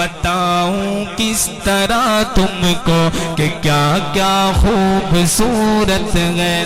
بتاؤں کس طرح تم کو کہ کیا کیا خوبصورت ہے،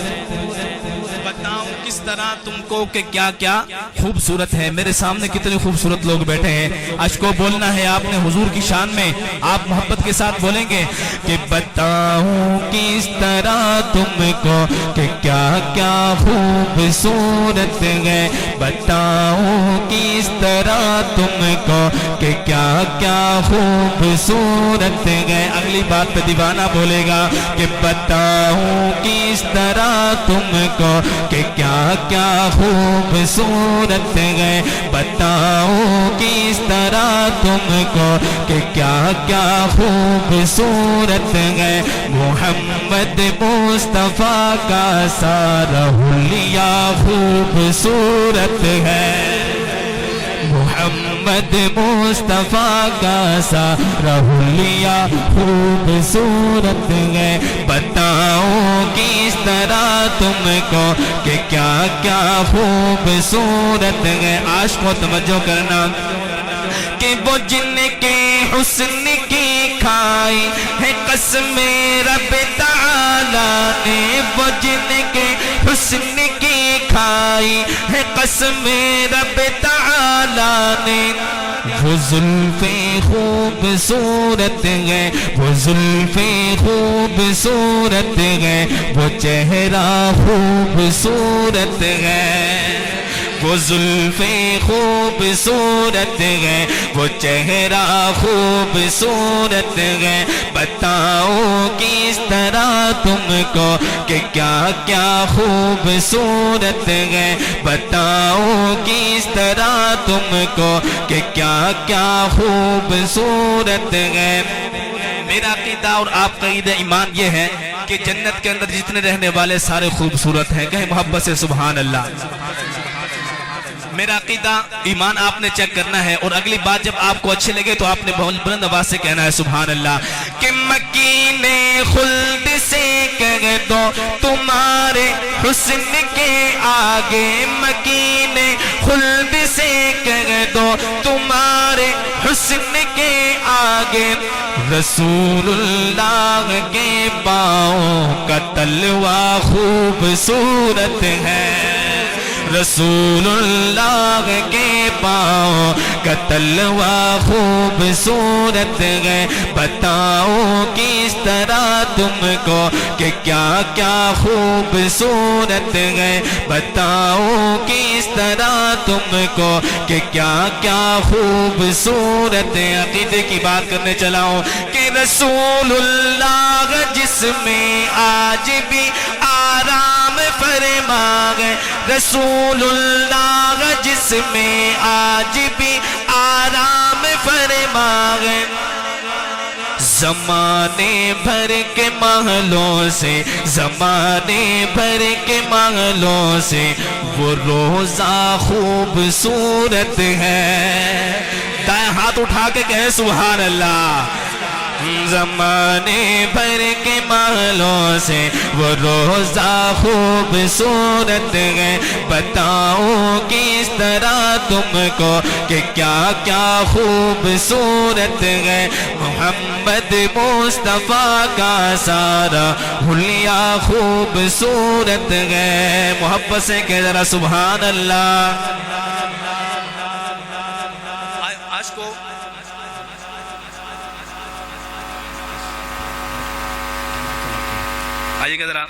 بتاؤں کس طرح تم کو کہ کیا کیا خوبصورت ہے۔ میرے سامنے کتنے خوبصورت لوگ بیٹھے ہیں، آج کو بولنا ہے آپ نے حضور کی شان میں، آپ محبت کے ساتھ بولیں گے کہ بتاؤں کس طرح تم کو کہ کیا کیا خوبصورت ہے، بتاؤں کس طرح تم کو کہ کیا کیا خوبصورت ہے۔ اگلی بات پہ دیوانہ بولے گا کہ بتاؤں کس طرح تم کو کہ کیا کیا خوبصورت ہے، بتاؤں کس طرح تم کو کہ کیا کیا خوبصورت ہے۔ محمد مصطفیٰ کا سارا حلیہ خوبصورت ہے، محمد مصطفیٰ کا سارا حلیہ خوبصورت ہے۔ بتاؤں کس طرح تم کو کہ کیا کیا خوبصورت ہے۔ عاشقوں توجہ کرنا کہ وہ جن کے حسن کی کھائی ہے قسم رب تعالیٰ نے، وہ جن کے حسن کی کھائی ہے قسم رب تعالیٰ نے، وہ زلفیں خوبصورت ہے، وہ زلفیں خوبصورت ہے، وہ چہرہ خوبصورت ہے، وہ زلفیں خوبصورت ہے، وہ چہرہ خوبصورت ہے۔ بتاؤں کس طرح تم کو کہ کیا کیا خوبصورت ہے، بتاؤں کس طرح تم کو کہ کیا کیا خوبصورت ہے۔ میرا عقیدہ اور آپ کا عقیدہ ایمان یہ ہے کہ جنت کے اندر جتنے رہنے والے سارے خوبصورت ہیں، کہیں محبت سے سبحان اللہ۔ میرا عقیدہ ایمان آپ نے چیک کرنا ہے، اور اگلی بات جب آپ کو اچھے لگے تو آپ نے بہت بلند آواز سے کہنا ہے سبحان اللہ کہ مکین خلد سے کہہ دو تمہارے حسن کے آگے، مکین خلد سے کہہ دو تمہارے حسن کے آگے، رسول اللہ کے پاؤں کا تلوہ خوبصورت ہے، رسول اللہ کے پاؤں کا تلوہ خوبصورت ہے۔ بتاؤں کس طرح تم کو کہ کیا کیا خوبصورت ہے، بتاؤں کس طرح تم کو کہ کیا کیا خوبصورت ہے۔ عقیدے کی بات کرنے چلا ہوں کہ رسول اللہ جس میں آج بھی آرام فرما گئے، رسول اللہ جس میں آج بھی آرام فرما گئے، زمانے بھر کے محلوں سے، زمانے بھر کے محلوں سے وہ روزہ خوبصورت ہے۔ دائیں ہاتھ اٹھا کے کہیں سبحان اللہ۔ زمانے بھر کے محلوں سے وہ روزہ خوبصورت ہے، بتاؤں کس طرح تم کو کہ کیا کیا خوبصورت ہے۔ محمد مصطفیٰ کا سارا حلیہ خوبصورت ہے۔ محبت سے کہہ ذرا سبحان اللہ۔ آج کو آئیے گا ذرا